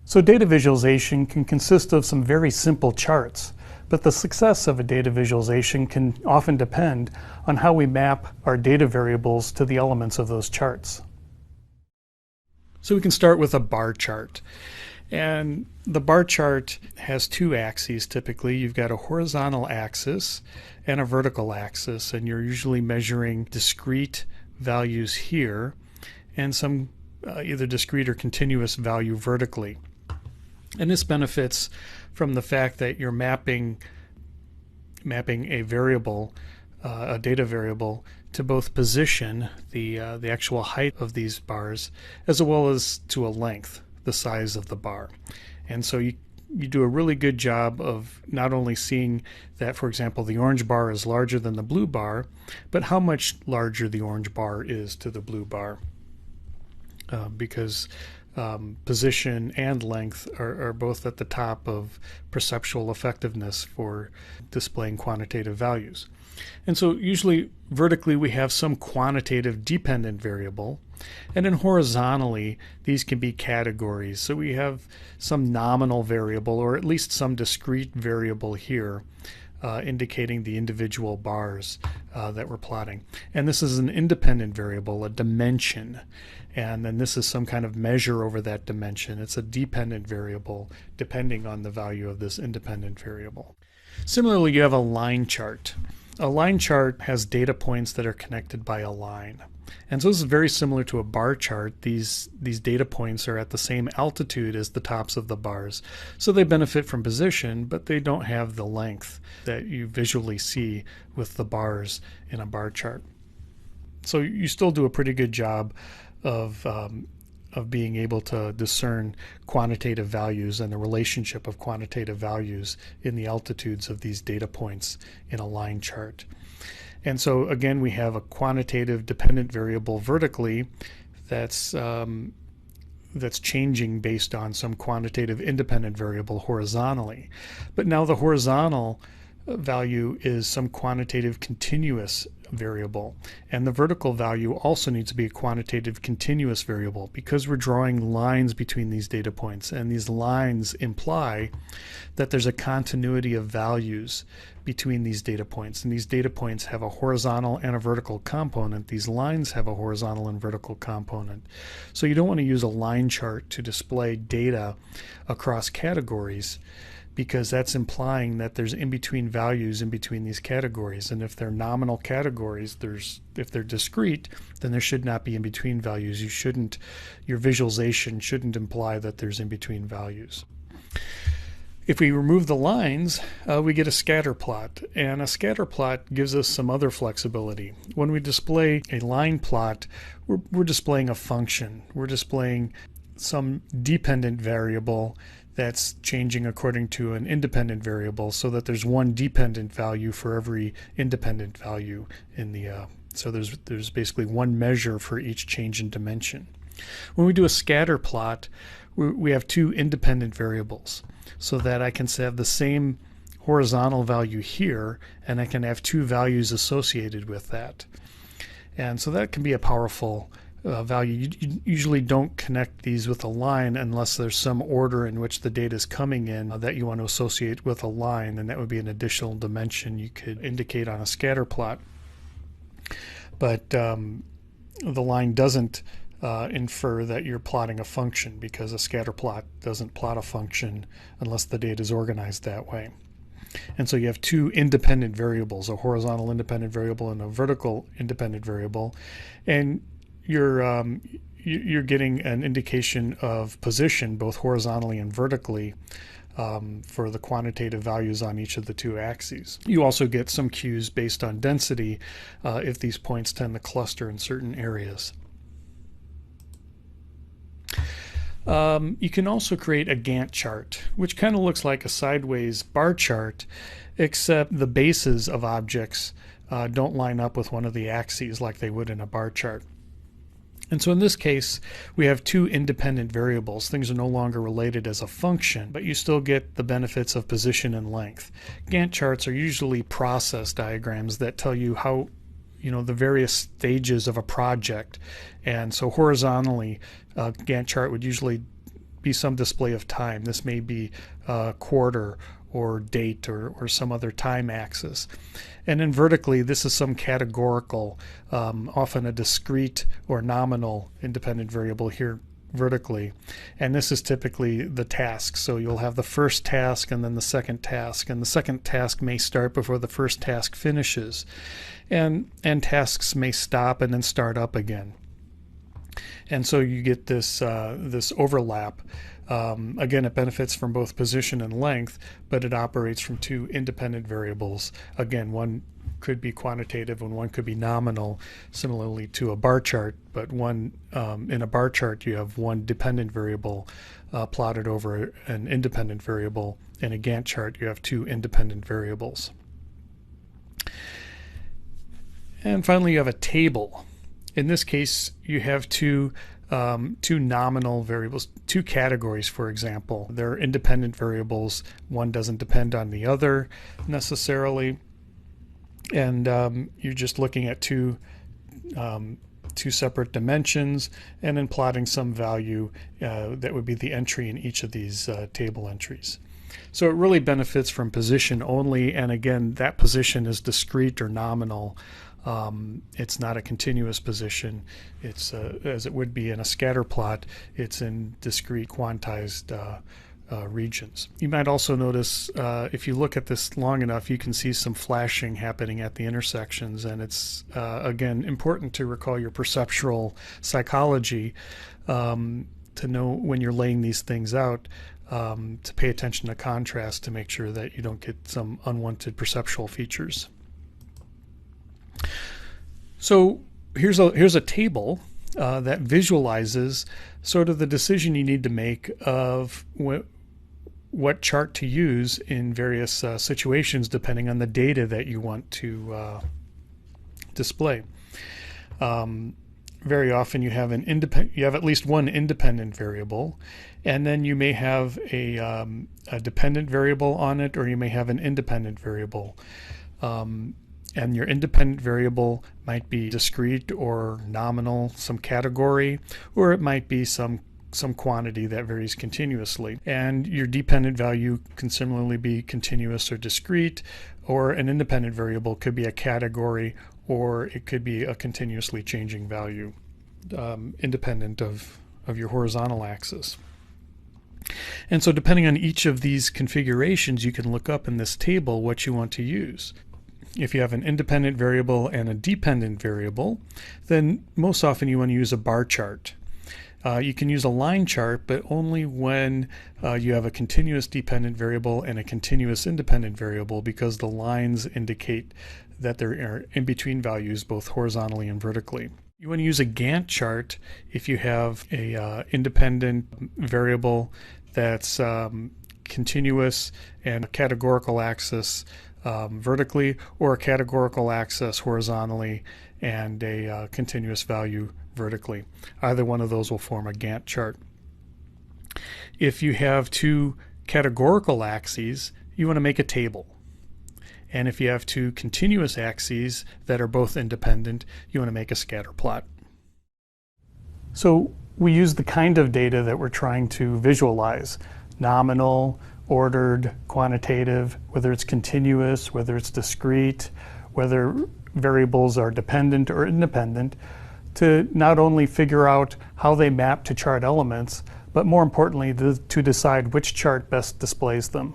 So data visualization can consist of some very simple charts, but the success of a data visualization can often depend on how we map our data variables to the elements of those charts. So we can start with a bar chart. And the bar chart has two axes typically. You've got a horizontal axis and a vertical axis, and you're usually measuring discrete values here and some either discrete or continuous value vertically. And this benefits from the fact that you're mapping a variable, a data variable, to both position, the actual height of these bars, as well as to a length, the size of the bar. And so you do a really good job of not only seeing that, for example, the orange bar is larger than the blue bar, but how much larger the orange bar is to the blue bar. Because position and length are both at the top of perceptual effectiveness for displaying quantitative values. And so usually vertically we have some quantitative dependent variable, and then horizontally these can be categories. So we have some nominal variable, or at least some discrete variable here, indicating the individual bars that we're plotting. And this is an independent variable, a dimension. And then this is some kind of measure over that dimension. It's a dependent variable depending on the value of this independent variable. Similarly, you have a line chart. A line chart has data points that are connected by a line. And so this is very similar to a bar chart. These data points are at the same altitude as the tops of the bars. So they benefit from position, but they don't have the length that you visually see with the bars in a bar chart. So you still do a pretty good job of being able to discern quantitative values and the relationship of quantitative values in the altitudes of these data points in a line chart. And so again, we have a quantitative dependent variable vertically that's changing based on some quantitative independent variable horizontally. But now the horizontal value is some quantitative continuous variable, and the vertical value also needs to be a quantitative continuous variable because we're drawing lines between these data points, and these lines imply that there's a continuity of values between these data points, and these data points have a horizontal and a vertical component. These lines have a horizontal and vertical component. So you don't want to use a line chart to display data across categories, because that's implying that there's in-between values in between these categories. And if they're nominal categories, if they're discrete, then there should not be in-between values. Your visualization shouldn't imply that there's in-between values. If we remove the lines, we get a scatter plot. And a scatter plot gives us some other flexibility. When we display a line plot, we're displaying a function. We're displaying some dependent variable that's changing according to an independent variable, so that there's one dependent value for every independent value in the so there's basically one measure for each change in dimension. When we do a scatter plot, we have two independent variables, so that I can have the same horizontal value here, and I can have two values associated with that. And so that can be a powerful value. You usually don't connect these with a line unless there's some order in which the data is coming in that you want to associate with a line, and that would be an additional dimension you could indicate on a scatter plot. But the line doesn't infer that you're plotting a function, because a scatter plot doesn't plot a function unless the data is organized that way. And so you have two independent variables, a horizontal independent variable and a vertical independent variable, and you're getting an indication of position both horizontally and vertically for the quantitative values on each of the two axes. You also get some cues based on density if these points tend to cluster in certain areas. You can also create a Gantt chart, which kind of looks like a sideways bar chart, except the bases of objects don't line up with one of the axes like they would in a bar chart. And so in this case, we have two independent variables. Things are no longer related as a function, but you still get the benefits of position and length. Gantt charts are usually process diagrams that tell you how, the various stages of a project. And so horizontally, a Gantt chart would usually be some display of time. This may be quarter or date or some other time axis. And then vertically, this is some categorical, often a discrete or nominal independent variable here vertically. And this is typically the task. So you'll have the first task and then the second task. And the second task may start before the first task finishes. And tasks may stop and then start up again. And so you get this this overlap. Again, it benefits from both position and length, but it operates from two independent variables. Again, one could be quantitative and one could be nominal, similarly to a bar chart, but one in a bar chart you have one dependent variable plotted over an independent variable. In a Gantt chart you have two independent variables. And finally you have a table. In this case, you have two nominal variables, two categories, for example. They're independent variables. One doesn't depend on the other necessarily. And you're just looking at two separate dimensions and then plotting some value that would be the entry in each of these table entries. So it really benefits from position only, and again, that position is discrete or nominal. It's not a continuous position. It's as it would be in a scatter plot, it's in discrete quantized regions. You might also notice if you look at this long enough, you can see some flashing happening at the intersections, and it's again important to recall your perceptual psychology to know when you're laying these things out, to pay attention to contrast to make sure that you don't get some unwanted perceptual features. So here's a table that visualizes sort of the decision you need to make of what chart to use in various situations depending on the data that you want to display. Very often you have at least one independent variable, and then you may have a dependent variable on it, or you may have an independent variable. And your independent variable might be discrete or nominal, some category, or it might be some quantity that varies continuously. And your dependent value can similarly be continuous or discrete, or an independent variable could be a category, or it could be a continuously changing value, independent of your horizontal axis. And so depending on each of these configurations, you can look up in this table what you want to use. If you have an independent variable and a dependent variable, then most often you want to use a bar chart. You can use a line chart, but only when you have a continuous dependent variable and a continuous independent variable, because the lines indicate that there are in-between values both horizontally and vertically. You want to use a Gantt chart if you have a independent variable that's continuous and a categorical axis vertically, or a categorical axis horizontally and a continuous value vertically. Either one of those will form a Gantt chart. If you have two categorical axes, you want to make a table. And if you have two continuous axes that are both independent, you want to make a scatter plot. So we use the kind of data that we're trying to visualize: nominal, ordered, quantitative, whether it's continuous, whether it's discrete, whether variables are dependent or independent, to not only figure out how they map to chart elements, but more importantly, to decide which chart best displays them.